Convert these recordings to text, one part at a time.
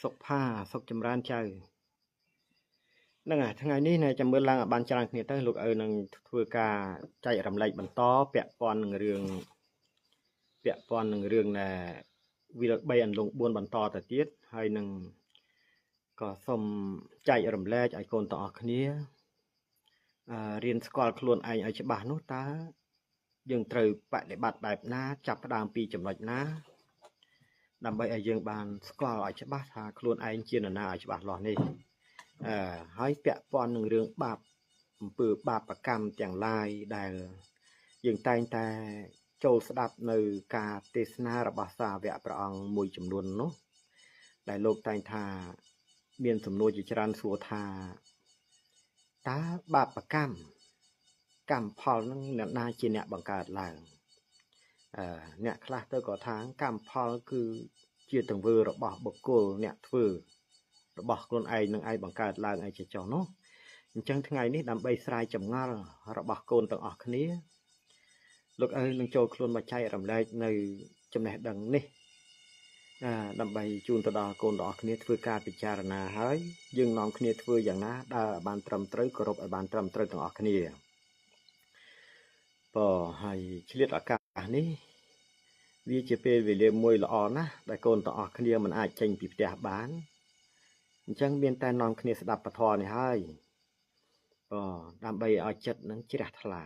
សុខផាសុខចម្រើនចៅហ្នឹងហើយថ្ងៃនេះណែចាំមើលឡើងឲ្យបានច្រើនគ្នាទៅលោកឪនឹងធ្វើការចែករំលែកបន្តពាក់ព័ន្ធនឹងរឿងណែវា3អន្លង់4បន្តទៅទៀតហើយនឹងក៏សូមចែករំលែកឲ្យកូនទាំងអស់គ្នារៀនស្គាល់ខ្លួនឯងឲ្យច្បាស់នោះតើយើងត្រូវបដិបត្តិបែបណាចាប់ផ្ដើមពីចំណុចណាដើម្បីឲ្យយើងបានស្គាល់ឲ្យច្បាស់ថាខ្លួនឯងជានរណាឲ្យច្បាស់លាស់នេះហើយពាក់ព័ន្ធនឹងរឿងបាបអំពើបាបកម្មទាំងឡាយដែលយើងតែងតែចូលស្ដាប់នៅការទេសនារបស់សាវកព្រះអង្គមួយចំនួននោះដែលលោកតែងថាមានសំណួរជាច្រើនសួរថាតើបាបកម្មកម្មផលនឹងអ្នកណាជាអ្នកបង្កើតឡើងអ្នកខ្លះទៅក៏ថាកម្មផលគឺជាទង្វើរបស់បុគ្គលអ្នកធ្វើរបស់ខ្លួនឯងនឹងឯងបង្កើតឡើងឯជាចុះនោះអញ្ចឹងថ្ងៃនេះដើម្បីស្រាយចម្ងល់របស់កូនទាំងអស់គ្នាលោកឪនឹងចូលខ្លួនមកចែករំលែកនៅចំណេះដឹងនេះដើម្បីជូនទៅដល់កូនទាំងអស់គ្នាធ្វើការពិចារណាហើយយើងនាំគ្នាធ្វើយ៉ាងណាដើរឲ្យបានត្រឹមត្រូវគោរពឲ្យបានត្រឹមត្រូវទាំងអស់គ្នាហើយឆ្លៀតឱកាសនេះវាជាពេលវេលាមួយល្អណាស់ដែលកូនទាំងអស់គ្នាមិនអាចចេញពីផ្ទះបានអញ្ចឹងមានតែនាំគ្នាស្ដាប់ពធនេះហើយដើម្បីឲ្យចិត្តនឹងជ្រះថ្លា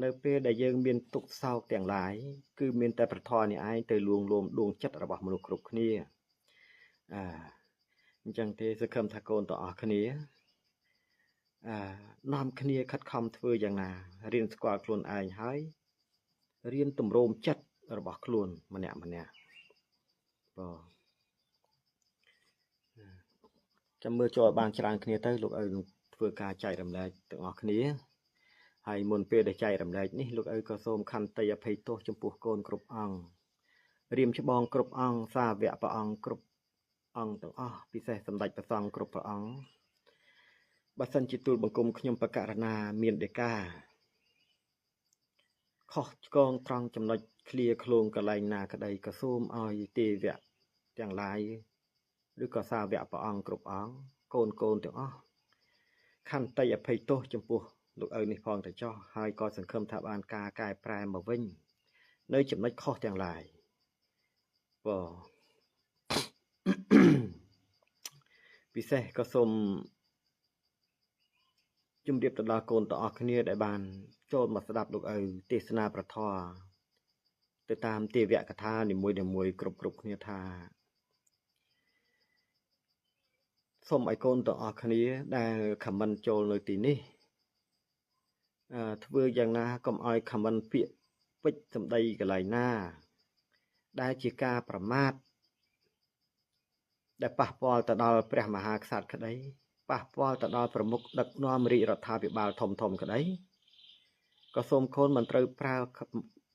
នៅពេលដែលយើងមានទុក្ខសោកទាំងឡាយគឺមានតែប្រធរនេះឯងទៅលួងលោមដួងចិត្តរបស់មនុស្សគ្រប់គ្នាអញ្ចឹងទេសង្ឃឹមថាកូនទាំងអស់គ្នានាំគ្នាខិតខំធ្វើយ៉ាងណារៀនស្គាល់ខ្លួនឯងហើយរៀនទម្រោមចិត្តរបស់ខ្លួនម្នាក់ចាំមើលចូលឲ្យបានច្រើនគ្នាទៅលោកឪនឹងធ្វើការចែករំលែកទាំងអស់គ្នាហើយមុនពេលដែលចែករំលែកនេះលោកឪក៏សូមខន្តីអភ័យទោសចំពោះកូនគ្រប់អង្គរៀមច្បងគ្រប់អង្គសាវកព្រះអង្គគ្រប់អង្គទាំងអស់ពិសេសសម្ដេចព្រះសង្ឃគ្រប់ព្រះអង្គបើសិនជាទូលបង្គំខ្ញុំបកករណាមានដេកាខុសឆ្គងត្រង់ចំណុចឃ្លាឃ្លោងកន្លែងណាក្តីក៏សូមឲ្យទេវៈទាំងឡាយឬក៏សាវកព្រះអង្គគ្រប់អង្គកូនទាំងអស់ខន្តីអភ័យទោសចំពោះលោកឪនេះផងទៅចោះហើយក៏សង្ឃឹមថាបានការកែប្រែមកវិញនៅចំណុចខុសទាំងឡាយពិសេសក៏សូមជម្រាបទៅដល់កូនទាំងអស់គ្នាដែលបានចូលមកស្ដាប់លោកឪទេសនាប្រធរទៅតាមទេវកថានីមួយគ្រប់គ្នាថាសូមឲ្យកូនទាំងអស់គ្នាដែលខមមិនចូលនៅទីនេះធ្វើយ៉ាងណាកុំឲ្យខមមិនពាក្យពេចន៍សម្ដីកន្លែងណាដែលជាការប្រមាថដែលប៉ះពាល់ទៅដល់ព្រះមហាក្សត្រក្តីប៉ះពាល់ទៅដល់ប្រមុខដឹកនាំរាជរដ្ឋាភិបាលធំក្តីក៏សូមកូនមិនត្រូវប្រើ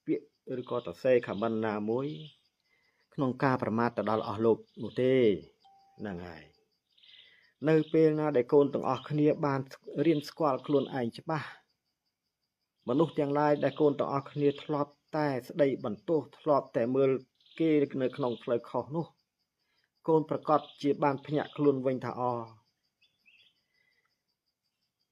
ពាក្យឬក៏សរសេរខមមិនណាមួយក្នុងការប្រមាថទៅដល់អស់លោកនោះទេហ្នឹងហើយនៅពេលណាដែលកូនទាំងអស់គ្នាបានរៀនស្គាល់ខ្លួនឯងច្បាស់មនុស្សទាំងឡាយដែលកូនទាំងអស់គ្នាធ្លាប់តែស្ដីបន្ទោសធ្លាប់តែមើលគេនៅក្នុងផ្លូវខុសនោះកូនប្រកាសជាបានភ្ញាក់ខ្លួនវិញថា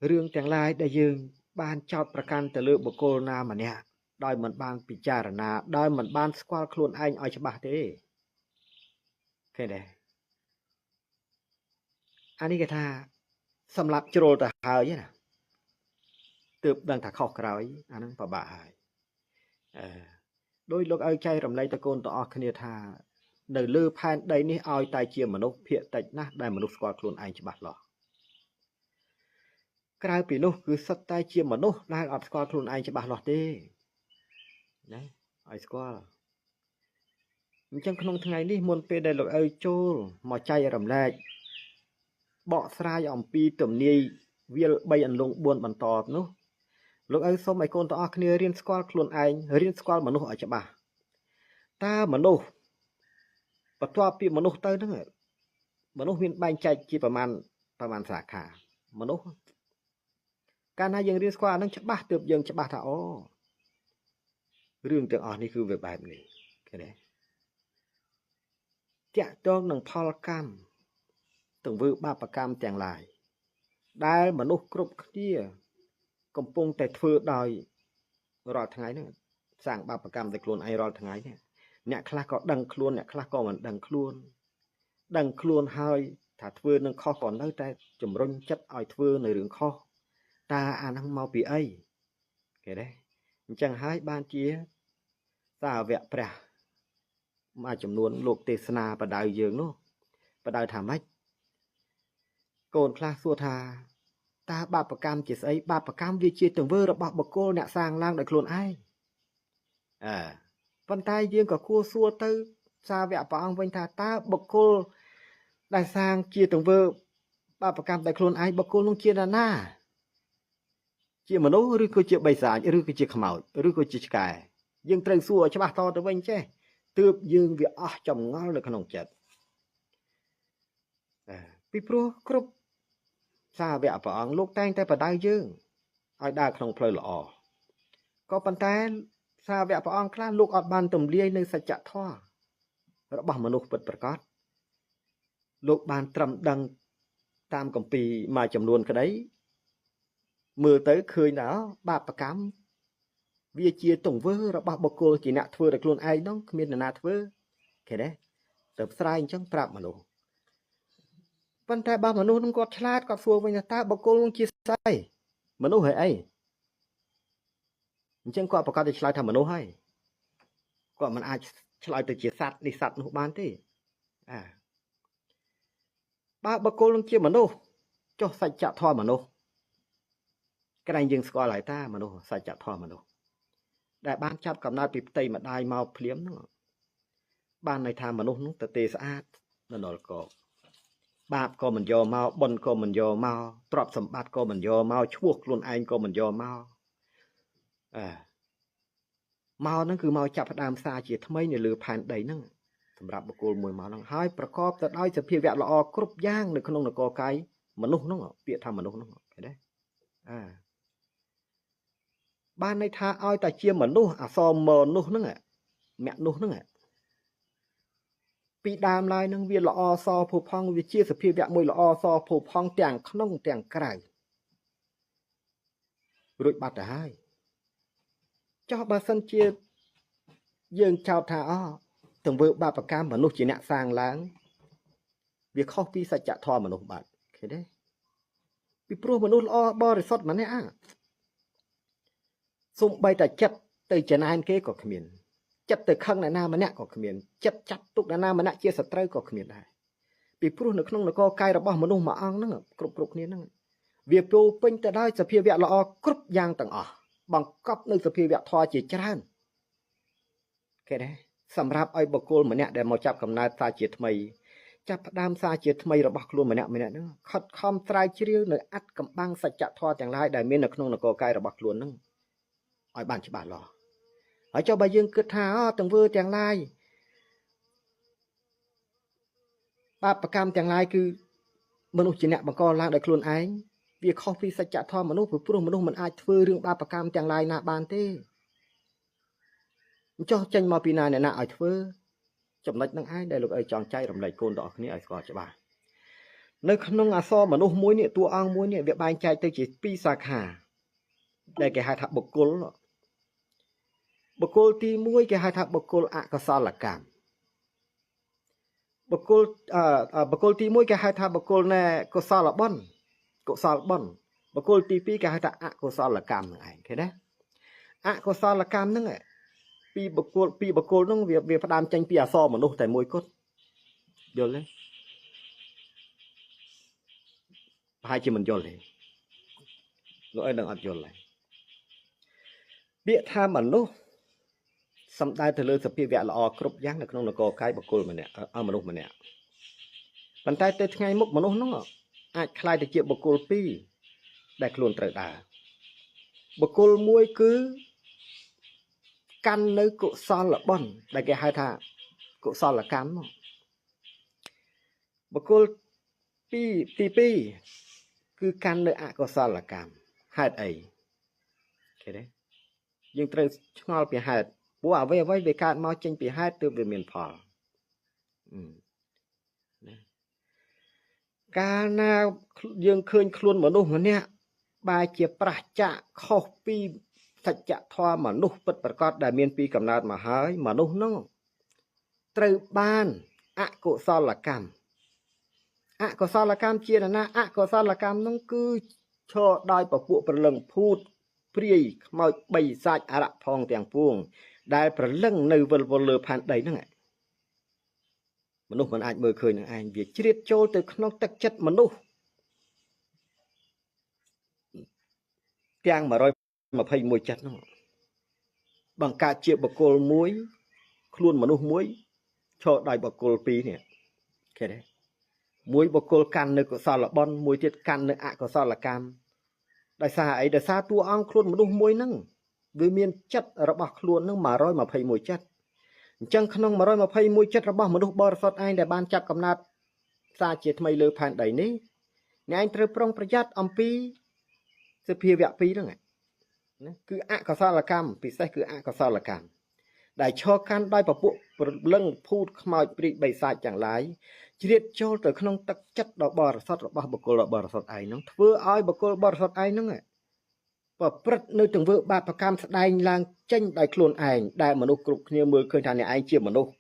រឿងទាំងឡាយដែលយើងបានចោទប្រកាន់ទៅលើបុគ្គលណាម្នាក់ដោយមិនបានពិចារណាដោយមិនបានស្គាល់ខ្លួនឯងឲ្យច្បាស់ទេឃើញទេអានេះគេថាសម្រាប់ជ្រុលទៅហើយណាទើបដឹងថាខុសក្រោយអាហ្នឹងពិបាកហើយដោយលោកឲ្យចែករំលែកទៅកូនទាំងអស់គ្នាថានៅលើផែនដីនេះឲ្យតែជាមនុស្សភាគតិចណាស់ដែលមនុស្សស្គាល់ខ្លួនឯងច្បាស់លាស់ក្រៅពីនោះគឺសុទ្ធតែជាមនុស្សដែលអត់ស្គាល់ខ្លួនឯងច្បាស់លាស់ទេណាឲ្យស្គាល់អញ្ចឹងក្នុងថ្ងៃនេះមុនពេលដែលលោកឪចូលមកចែករំលែកបកស្រាយអំពីទំនាយវាល3អន្លង់4បន្តនោះលោកឪសូមឲ្យកូនទាំងអស់គ្នារៀនស្គាល់ខ្លួនឯងរៀនស្គាល់មនុស្សឲ្យច្បាស់តើមនុស្សបន្ទាប់ពីមនុស្សទៅហ្នឹងមនុស្សមានបែងចែកជាប្រមាណសាខាមនុស្សកាលណាយើងរៀនស្គាល់អានឹងច្បាស់ទើបយើងច្បាស់ថារឿងទាំងអស់នេះគឺវាបែបនេះឃើញទេ តាក់ទងនឹងផលកម្មទង្វើបាបកម្មទាំងឡាយដែលមនុស្សគ្រប់គ្នាកំពុងតែធ្វើដោយរាល់ថ្ងៃហ្នឹងសាងបាបកម្មដោយខ្លួនឯងរាល់ថ្ងៃនេះអ្នកខ្លះក៏ដឹងខ្លួនអ្នកខ្លះក៏មិនដឹងខ្លួនហើយថាធ្វើនឹងខុសក៏នៅតែជំរុញចិត្តឲ្យធ្វើនៅរឿងខុសតើអាហ្នឹងមកពីអីគេទេអញ្ចឹងហើយបានជាសាវកព្រះមួយចំនួនលោកទេសនាបដៅយើងនោះបដៅថាម៉េចកូនខ្លះសួរថាតើបាបកម្មជាស្អីបាបកម្មវាជាទង្វើរបស់បុគ្គលអ្នកសាងឡើងដោយខ្លួនឯងប៉ុន្តែយើងក៏គួរសួរទៅសាវកព្រះអង្គវិញថាតើបុគ្គលដែលសាងជាទង្វើបាបកម្មដោយខ្លួនឯងបុគ្គលនោះជានរណាជាមនុស្សឬក៏ជាបិសាចឬក៏ជាខ្មោចឬក៏ជាឆ្កែយើងត្រូវសួរច្បាស់តទៅវិញចេះទើបយើងវាអស់ចម្ងល់នៅក្នុងចិត្តពីព្រោះគ្រប់សាវកព្រះអង្គលោកតែងតែបដៅយើងឲ្យដើរក្នុងផ្លូវល្អក៏ប៉ុន្តែសាវកព្រះអង្គខ្លះលោកអត់បានទម្លាយនៅសច្ចធម៌របស់មនុស្សពិតប្រាកដលោកបានត្រឹមដឹងតាមគម្ពីរមួយចំនួនក្តីមើលទៅឃើញថាបាបកម្មវាជាទង្វើរបស់បុគ្គលជាអ្នកធ្វើដោយខ្លួនឯងនោះគ្មាននរណាធ្វើគេទេទៅស្រាយអញ្ចឹងប្រាប់មនុស្សប៉ុន្តែបើមនុស្សនឹងគាត់ឆ្លាតគាត់សួរវិញថាតើបុគ្គលនឹងជាស្អីមនុស្សហើយអីអញ្ចឹងគាត់ប្រកាសតែឆ្លើយថាមនុស្សហើយគាត់មិនអាចឆ្លើយទៅជាសត្វនេះសត្វនោះបានទេបើបុគ្គលនឹងជាមនុស្សចុះសច្ចធម៌មនុស្សក្រែងយើងស្គាល់ហើយតាមនុស្សសច្ចធម៌មនុស្សដែលបានចាប់កំណើតពីផ្ទៃម្ដាយមកភ្លាមហ្នឹងបានន័យថាមនុស្សនោះទៅទេស្អាតនៅនរកបាបក៏មិនយកមកបុណ្យក៏មិនយកមកទ្រព្យសម្បត្តិក៏មិនយកមកឈ្មោះខ្លួនឯងក៏មិនយកមកមកហ្នឹងគឺមកចាប់ផ្ដើមសារជាថ្មីនៅលើផែនដីហ្នឹងសម្រាប់បុគ្គលមួយមកហ្នឹងហើយប្រកបទៅដោយសភាវៈល្អគ្រប់យ៉ាងនៅក្នុងនគរកាយមនុស្សហ្នឹងពាក្យថាមនុស្សហ្នឹងឃើញទេបានន័យថាឲ្យតែជាមនុស្សអសរមនុស្សហ្នឹងមនុស្សហ្នឹងពីដើមឡើយនឹងវាល្អសផូរផង់វាជាសភាវៈមួយល្អសផូរផង់ទាំងក្នុងទាំងក្រៅរួចបាត់ទៅហើយចុះបើសិនជាយើងចោទថាទង្វើបាបកម្មមនុស្សជាអ្នកសាងឡើងវាខុសពីសច្ចធម៌មនុស្សបាត់ឃើញទេពីព្រោះមនុស្សល្អបរិសុទ្ធម្នាក់សូម្បីតែចិត្តទៅចំណានគេក៏គ្មានចិត្តទៅខឹងអ្នកណាម្នាក់ក៏គ្មានចិត្តចាត់ទុកអ្នកណាម្នាក់ជាសត្រូវក៏គ្មានដែរពីព្រោះនៅក្នុងនគរកាយរបស់មនុស្សមួយអង្គហ្នឹងគ្រប់គ្នាហ្នឹងវាពោពេញទៅដោយសភាវៈល្អគ្រប់យ៉ាងទាំងអស់បង្កប់នៅសភាវៈធម៌ជាច្រើនគេដែរសម្រាប់ឲ្យបុគ្គលម្នាក់ដែលមកចាប់កំណើតសារជាថ្មីចាប់ផ្ដើមសារជាថ្មីរបស់ខ្លួនម្នាក់ហ្នឹងខិតខំស្រាវជ្រាវនៅអត្តកម្បាំងសច្ចធម៌ទាំងឡាយដែលមាននៅក្នុងនគរកាយរបស់ខ្លួនហ្នឹងឲ្យបានច្បាស់លាស់ហើយចុះបើយើងគិតថាទង្វើទាំងឡាយបាបកម្មទាំងឡាយគឺមនុស្សជាអ្នកបង្កឡើងដោយខ្លួនឯងវាខុសពីសច្ចធម៌មនុស្សព្រោះមនុស្សមិនអាចធ្វើរឿងបាបកម្មទាំងឡាយណាបានទេអញ្ចឹងចេញមកពីណាអ្នកណាឲ្យធ្វើចំណុចហ្នឹងឯងដែលលោកអីចង់ចែករំលែកកូនទាំងអស់គ្នាឲ្យស្គាល់ច្បាស់នៅក្នុងអសរមនុស្សមួយនេះតួអង្គមួយនេះវាបែងចែកទៅជាពីរសាខាដែលគេហៅថាបុគ្គលទី1គេហៅថាបុគ្គលអកុសលកម្មបុគ្គលទី1គេហៅថាបុគ្គលណែកុសលបុណ្យកុសលបុណ្យបុគ្គលទី2គេហៅថាអកុសលកម្មហ្នឹងឯងឃើញទេអកុសលកម្មហ្នឹងពីបុគ្គលហ្នឹងវាផ្ដើមចេញពីអសរមនុស្សតែមួយគត់យល់ទេប្រហែលជាមិនយល់ទេលោកអីនឹងអត់យល់ទេពាក្យថាមនុស្សសំដៅទៅលើសភាវៈល្អគ្រប់យ៉ាងនៅក្នុងនគរកាយបុគ្គលម្នាក់មនុស្សម្នាក់ប៉ុន្តែទៅថ្ងៃមុខមនុស្សហ្នឹងអាចคล้ายទៅជាបុគ្គល2ដែលខ្លួនត្រូវដើរបុគ្គលមួយគឺកាន់នៅកុសលបុណ្យដែលគេហៅថាកុសលកម្មបុគ្គលទី2គឺកាន់នៅអកុសលកម្មហេតុអីឃើញទេយើងត្រូវឆ្ងល់ពីហេតុព្រោះអ្វីវាកើតមកចេញពីហេតុទើបវាមានផល កាលណាយើងឃើញខ្លួនមនុស្សម្នាក់បែរជាប្រះចាកខុសពីសច្ចធម៌មនុស្សពិតប្រាកដដែលមានពីកំណើតមកហើយមនុស្សនោះត្រូវបានអកុសលកម្មអកុសលកម្មជាណាអកុសលកម្មនោះគឺឈរដោយពពួកប្រលឹងភូតព្រាយខ្មោចបីសាច់អរៈផងទាំងពួងដែលប្រលឹងនៅវិលវល់លើផែនដីហ្នឹងមនុស្សមិនអាចមើលឃើញនឹងឯងវាជ្រៀតចូលទៅក្នុងទឹកចិត្តមនុស្សទាំង121ចិត្តហ្នឹងបង្កើតជាបុគ្គលមួយខ្លួនមនុស្សមួយឈរដោយបុគ្គលពីរនេះឃើញទេមួយបុគ្គលកាន់នៅកុសលបុណ្យមួយទៀតកាន់នៅអកុសលកម្មដោយសារអីដោយសារតួអង្គខ្លួនមនុស្សមួយហ្នឹងវាមានចិត្តរបស់ខ្លួនហ្នឹង121ចិត្តអញ្ចឹងក្នុង121ចិត្តរបស់មនុស្សបរិសុទ្ធឯងដែលបានចាប់កំណើតសារជាថ្មីលើផែនដីនេះអ្នកឯងត្រូវប្រុងប្រយ័ត្នអំពីសភាវៈពីរហ្នឹងណាគឺអកុសលកម្មពិសេសគឺអកុសលកម្មដែលឈរកាន់ដោយពពួកព្រលឹងភូតខ្មោចព្រាយបីសាច់ទាំងឡាយជ្រៀតចូលទៅក្នុងទឹកចិត្តដ៏បរិសុទ្ធរបស់បុគ្គលដ៏បរិសុទ្ធឯងហ្នឹងធ្វើឲ្យបុគ្គលបរិសុទ្ធឯងហ្នឹងប្រព្រឹត្តនៅទង្វើបាបកម្មស្ដែងឡើងចេញដោយខ្លួនឯងដែលមនុស្សគ្រប់គ្នាមើលឃើញថាអ្នកឯងជាមនុស្ស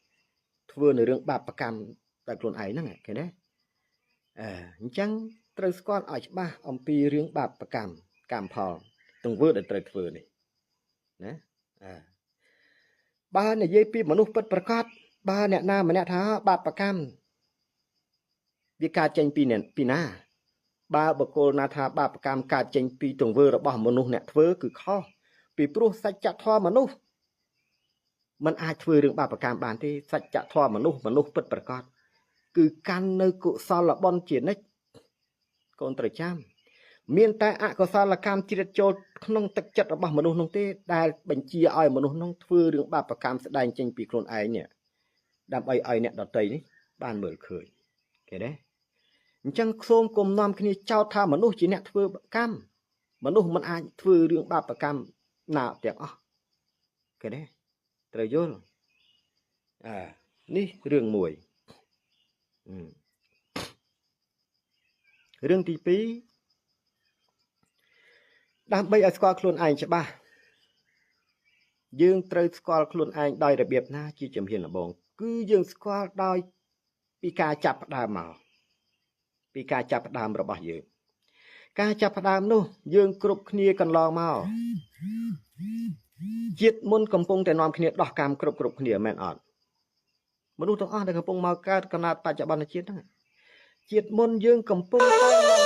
ធ្វើនៅរឿងបាបកម្មដោយខ្លួនឯងហ្នឹងឃើញទេអញ្ចឹងត្រូវស្គាល់ឲ្យច្បាស់អំពីរឿងបាបកម្មកម្មផលទង្វើដែលត្រូវធ្វើនេះណាបើនិយាយពីមនុស្សពិតប្រាកដបើអ្នកណាម្នាក់ថាបាបកម្មវាកើតចេញពីណាបើបុគ្គលណាថាបាបកម្មកើតចេញពីទង្វើរបស់មនុស្សអ្នកធ្វើគឺខុសពីព្រោះសច្ចធម៌មនុស្សมันអាចធ្វើរឿងបាបកម្មបានទេសច្ចធម៌មនុស្សពិតប្រាកដគឺកាន់នៅកុសលបុណ្យជានិច្ចកូនត្រូវចាំមានតែអកុសលកម្មជ្រៀតចូលក្នុងទឹកចិត្តរបស់មនុស្សនោះទេដែលបញ្ជាឲ្យមនុស្សនោះធ្វើរឿងបាបកម្មស្ដែងចេញពីខ្លួនឯងនេះដើម្បីឲ្យអ្នកដទៃនេះបានមើលឃើញឃើញទេអញ្ចឹងសូមគុំនាំគ្នាចោទថាមនុស្សជាអ្នកធ្វើកម្មមនុស្សមិនអាចធ្វើរឿងបាបកម្មណាទាំងអស់ឃើញទេត្រូវយល់នេះរឿងមួយរឿងទី2ដើម្បីឲ្យស្គាល់ខ្លួនឯងច្បាស់យើងត្រូវស្គាល់ខ្លួនឯងដោយរបៀបណាជាជំហានដំបូងគឺយើងស្គាល់ដោយពីការចាប់ផ្ដើមមកពីការចាប់ផ្ដើមរបស់យើងការចាប់ផ្ដើមនោះយើងគ្រប់គ្នាកន្លងមកជាតិមុនកំពុងតែនាំគ្នាដោះកម្មគ្រប់គ្នាមែនអត់មនុស្សទាំងអស់ដែលកំពុងមកកើតកំណើតបច្ចុប្បន្នជាតិហ្នឹងជាតិមុនយើងកំពុងតែ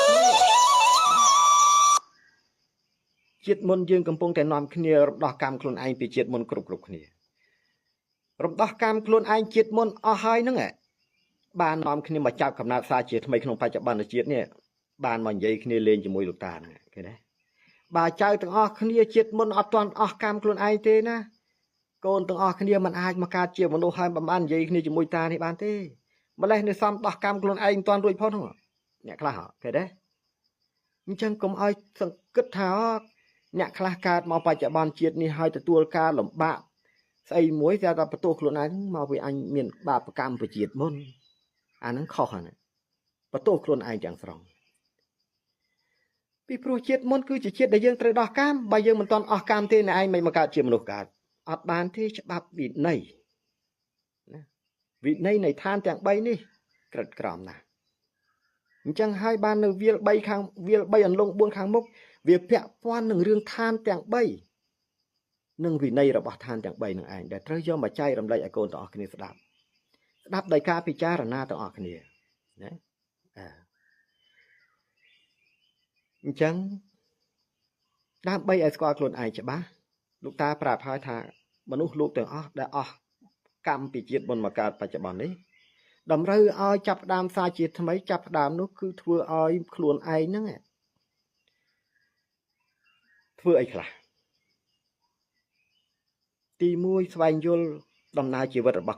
ជាតិមុនយើងកំពុងតែនាំគ្នារំដោះកម្មខ្លួនឯងពីជាតិមុនគ្រប់គ្នារំដោះកម្មខ្លួនឯងជាតិមុនអស់ហើយហ្នឹងបាននាំគ្នាមកចាប់កំណើតសារជាថ្មីក្នុងបច្ចុប្បន្នជាតិនេះបានមកនិយាយគ្នាលេងជាមួយលោកតាហ្នឹងឃើញទេបើចៅទាំងអស់គ្នាជាតិមុនអត់ទាន់អស់កម្មខ្លួនឯងទេណាកូនទាំងអស់គ្នាមិនអាចមកកើតជាមនុស្សហើយមិនបាននិយាយគ្នាជាមួយតានេះបានទេម្លេះនៅសំដោះកម្មខ្លួនឯងមិនទាន់រួចផុតហ្នឹងអ្នកខ្លះឃើញទេអញ្ចឹងកុំឲ្យសង្កត់ថាអ្នកខ្លះកើតមកបច្ចុប្បន្នជាតិនេះហើយទទួលការលំបាកស្អីមួយតែបន្ទោសខ្លួនឯងមកពីអញមានបាបកម្មប្រជាតិមុនអាហ្នឹងខុសហ្នឹងបន្ទោសខ្លួនឯងទាំងស្រុងពីព្រោះជាតិមុនគឺជាជាតិដែលយើងត្រូវដោះកម្មបើយើងមិនទាន់អស់កម្មទេអ្នកឯងមិនមកកើតជាមនុស្សកើតអត់បានទេច្បាប់វិន័យណាវិន័យនៃឋានទាំង3នេះក្រិតក្រមណាស់អញ្ចឹងហើយបាននៅវាល3ខាងវាល3អន្លង់4ខាងមុខវាពាក់ព័ន្ធនឹងរឿងឋានទាំង3និងវិន័យរបស់ឋានទាំង3នឹងឯងដែលត្រូវយកមកចែករំលែកឲ្យកូនទាំងអស់គ្នាស្ដាប់ដោយការពិចារណាទាំងអស់គ្នាណាអញ្ចឹងដើម្បីឲ្យស្គាល់ខ្លួនឯងច្បាស់លោកតាប្រាប់ហើយថាមនុស្សលោកទាំងអស់ដែលអស់កម្មពីជាតិមុនមកកើតបច្ចុប្បន្ននេះតម្រូវឲ្យចាប់ផ្ដើមសារជាថ្មីចាប់ផ្ដើមនោះគឺធ្វើឲ្យខ្លួនឯងហ្នឹងធ្វើអីខ្លះទី1ស្វែងយល់ដំណើរជីវិតរបស់